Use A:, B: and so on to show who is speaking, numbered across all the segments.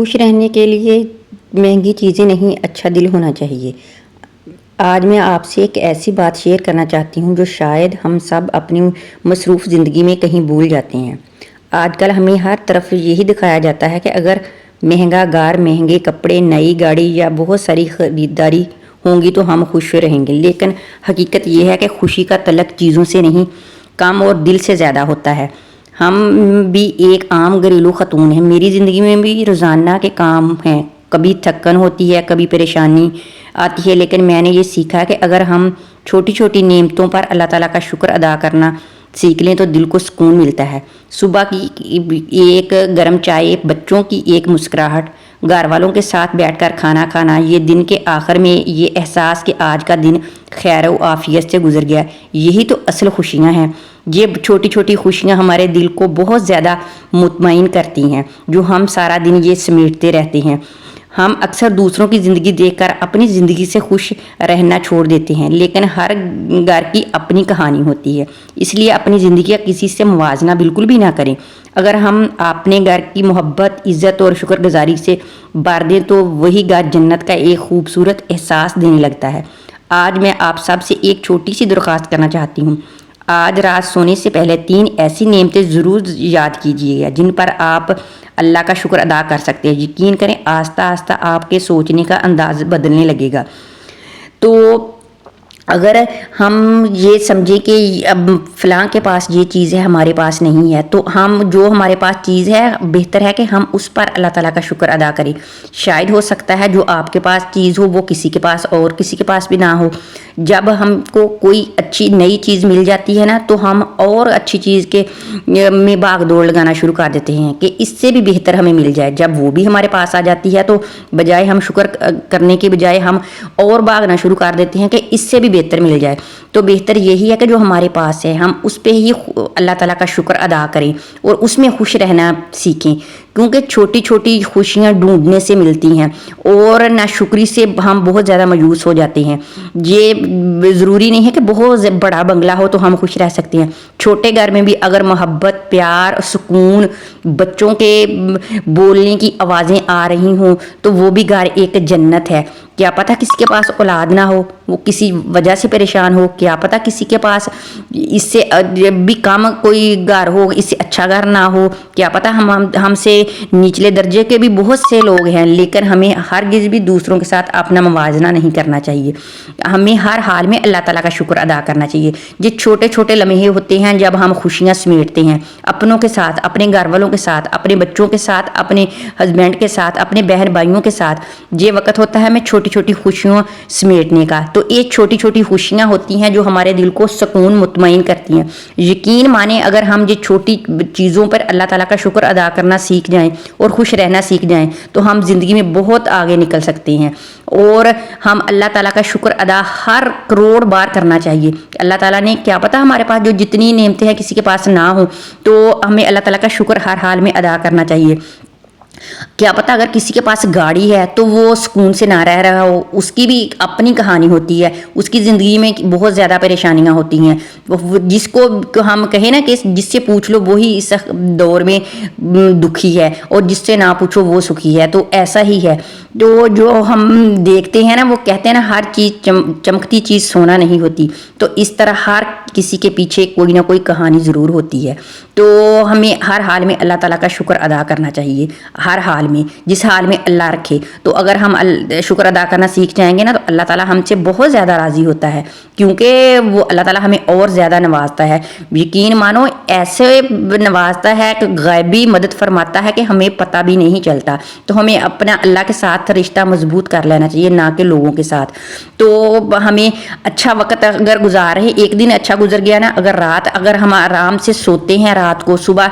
A: خوش رہنے کے لیے مہنگی چیزیں نہیں، اچھا دل ہونا چاہیے۔ آج میں آپ سے ایک ایسی بات شیئر کرنا چاہتی ہوں جو شاید ہم سب اپنی مصروف زندگی میں کہیں بھول جاتے ہیں۔ آج کل ہمیں ہر طرف یہی دکھایا جاتا ہے کہ اگر مہنگا گار، مہنگے کپڑے، نئی گاڑی یا بہت ساری خریداری ہوں گی تو ہم خوش رہیں گے، لیکن حقیقت یہ ہے کہ خوشی کا تعلق چیزوں سے نہیں، کام اور دل سے زیادہ ہوتا ہے۔ ہم بھی ایک عام گھریلو خاتون ہیں، میری زندگی میں بھی روزانہ کے کام ہیں، کبھی تھکن ہوتی ہے، کبھی پریشانی آتی ہے، لیکن میں نے یہ سیکھا کہ اگر ہم چھوٹی چھوٹی نعمتوں پر اللہ تعالیٰ کا شکر ادا کرنا سیکھ لیں تو دل کو سکون ملتا ہے۔ صبح کی ایک گرم چائے، بچوں کی ایک مسکراہٹ، گھر والوں کے ساتھ بیٹھ کر کھانا کھانا، یہ دن کے آخر میں یہ احساس کہ آج کا دن خیر و عافیت سے گزر گیا، یہی تو اصل خوشیاں ہیں۔ یہ چھوٹی چھوٹی خوشیاں ہمارے دل کو بہت زیادہ مطمئن کرتی ہیں، جو ہم سارا دن یہ سمیٹتے رہتے ہیں۔ ہم اکثر دوسروں کی زندگی دیکھ کر اپنی زندگی سے خوش رہنا چھوڑ دیتے ہیں، لیکن ہر گھر کی اپنی کہانی ہوتی ہے، اس لیے اپنی زندگی کا کسی سے موازنہ بالکل بھی نہ کریں۔ اگر ہم اپنے گھر کی محبت، عزت اور شکر گزاری سے بھر دیں تو وہی گھر جنت کا ایک خوبصورت احساس دینے لگتا ہے۔ آج میں آپ سب سے ایک چھوٹی سی درخواست کرنا چاہتی ہوں۔ آج رات سونے سے پہلے 3 ایسی نعمتیں ضرور یاد کیجیے گا جن پر آپ اللہ کا شکر ادا کر سکتے ہیں۔ یقین کریں آہستہ آہستہ آپ کے سوچنے کا انداز بدلنے لگے گا۔ تو اگر ہم یہ سمجھیں کہ اب فلاں کے پاس یہ چیز ہے، ہمارے پاس نہیں ہے، تو ہم جو ہمارے پاس چیز ہے بہتر ہے کہ ہم اس پر اللہ تعالیٰ کا شکر ادا کریں۔ شاید ہو سکتا ہے جو آپ کے پاس چیز ہو وہ کسی کے پاس اور کسی کے پاس بھی نہ ہو۔ جب ہم کو کوئی اچھی نئی چیز مل جاتی ہے نا تو ہم اور اچھی چیز کے میں باغ دوڑ لگانا شروع کر دیتے ہیں کہ اس سے بھی بہتر ہمیں مل جائے۔ جب وہ بھی ہمارے پاس آ جاتی ہے تو بجائے ہم شکر کرنے کے بجائے ہم اور باغنا شروع کر دیتے ہیں کہ اس سے بھی بہتر مل جائے۔ تو بہتر یہی ہے کہ جو ہمارے پاس ہے ہم اس پہ ہی اللہ تعالیٰ کا شکر ادا کریں اور اس میں خوش رہنا سیکھیں، کیونکہ چھوٹی چھوٹی خوشیاں ڈھونڈنے سے ملتی ہیں اور ناشکری سے ہم بہت زیادہ مایوس ہو جاتے ہیں۔ یہ ضروری نہیں ہے کہ بہت بڑا بنگلہ ہو تو ہم خوش رہ سکتے ہیں، چھوٹے گھر میں بھی اگر محبت، پیار، سکون، بچوں کے بولنے کی آوازیں آ رہی ہوں تو وہ بھی گھر ایک جنت ہے۔ کیا پتہ کسی کے پاس اولاد نہ ہو، وہ کسی وجہ سے پریشان ہو، کیا پتہ کسی کے پاس اس سے بھی کم کوئی گھر ہو، اس سے اچھا گھر نہ ہو، کیا پتہ ہم سے نچلے درجے کے بھی بہت سے لوگ ہیں، لیکن ہمیں ہرگز بھی دوسروں کے ساتھ اپنا موازنہ نہیں کرنا چاہیے۔ ہمیں ہر حال میں اللہ تعالیٰ کا شکر ادا کرنا چاہیے۔ یہ چھوٹے چھوٹے لمحے ہوتے ہیں جب ہم خوشیاں سمیٹتے ہیں اپنوں کے ساتھ، اپنے گھر والوں کے ساتھ، اپنے بچوں کے ساتھ، اپنے ہسبینڈ کے ساتھ، اپنے بہن بھائیوں کے ساتھ۔ یہ وقت ہوتا ہے ہمیں چھوٹی چھوٹی خوشیاں سمیٹنے کا۔ تو یہ چھوٹی چھوٹی خوشیاں ہوتی ہیں جو ہمارے دل کو سکون مطمئن کرتی ہیں۔ یقین مانیں اگر ہم یہ چھوٹی چیزوں پر اللہ تعالیٰ کا شکر ادا کرنا سیکھ جائیں اور خوش رہنا سیکھ جائیں تو ہم زندگی میں بہت آگے نکل سکتے ہیں، اور ہم اللہ تعالیٰ کا شکر ادا ہر کروڑ بار کرنا چاہیے۔ اللہ تعالیٰ نے کیا پتہ ہمارے پاس جو جتنی نعمتیں ہیں کسی کے پاس نہ ہوں، تو ہمیں اللہ تعالیٰ کا شکر ہر حال میں ادا کرنا چاہیے۔ کیا پتہ اگر کسی کے پاس گاڑی ہے تو وہ سکون سے نہ رہ رہا ہو، اس کی بھی اپنی کہانی ہوتی ہے، اس کی زندگی میں بہت زیادہ پریشانیاں ہوتی ہیں۔ جس کو ہم کہیں نا کہ جس سے پوچھ لو وہی اس دور میں دکھی ہے، اور جس سے نہ پوچھو وہ سکھی ہے، تو ایسا ہی ہے۔ تو جو ہم دیکھتے ہیں نا، وہ کہتے ہیں نا ہر چیز چمکتی چیز سونا نہیں ہوتی، تو اس طرح ہر کسی کے پیچھے کوئی نہ کوئی کہانی ضرور ہوتی ہے۔ تو ہمیں ہر حال میں اللہ تعالیٰ کا شکر ادا کرنا چاہیے، ہر حال میں، جس حال میں اللہ رکھے۔ تو اگر ہم شکر ادا کرنا سیکھ جائیں گے نا تو اللہ تعالیٰ ہم سے بہت زیادہ راضی ہوتا ہے، کیونکہ وہ اللہ تعالیٰ ہمیں اور زیادہ نوازتا ہے۔ یقین مانو ایسے نوازتا ہے کہ غیبی مدد فرماتا ہے کہ ہمیں پتہ بھی نہیں چلتا۔ تو ہمیں اپنا اللہ کے ساتھ رشتہ مضبوط کر لینا چاہیے، نہ کہ لوگوں کے ساتھ۔ تو ہمیں اچھا وقت اگر گزار رہے، ایک دن اچھا گزر گیا نا، اگر ہم آرام سے سوتے ہیں، رات کو صبح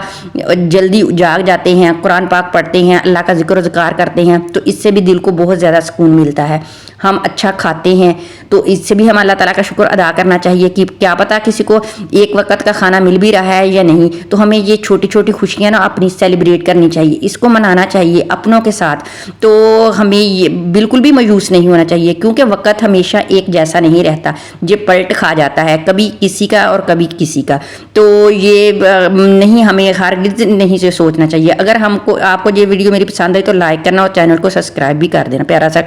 A: جلدی جاگ جاتے ہیں، قرآن پاک پڑھتے ہیں، اللہ کا ذکر و ذکار کرتے ہیں، تو اس سے بھی دل کو بہت زیادہ سکون ملتا ہے۔ ہم اچھا کھاتے ہیں تو اس سے بھی ہم اللہ تعالیٰ کا شکر ادا کرنا چاہیے کہ کیا پتہ کسی کو ایک وقت کا کھانا مل بھی رہا ہے یا نہیں، تو ہمیں یہ چھوٹی چھوٹی خوشیاں نا اپنی سیلیبریٹ کرنی چاہیے، اس کو منانا چاہیے اپنوں کے ساتھ۔ تو ہمیں یہ بالکل بھی مایوس نہیں ہونا چاہیے، کیونکہ وقت ہمیشہ ایک جیسا نہیں رہتا، یہ پلٹ کھا جاتا ہے، کبھی کسی کا اور کبھی کسی کا۔ تو یہ نہیں، ہمیں ہرگز نہیں سے سوچنا چاہیے۔ اگر آپ کو یہ ویڈیو میری پسند ہے تو لائک کرنا اور چینل کو سبسکرائب بھی کر دینا۔ پیارا سا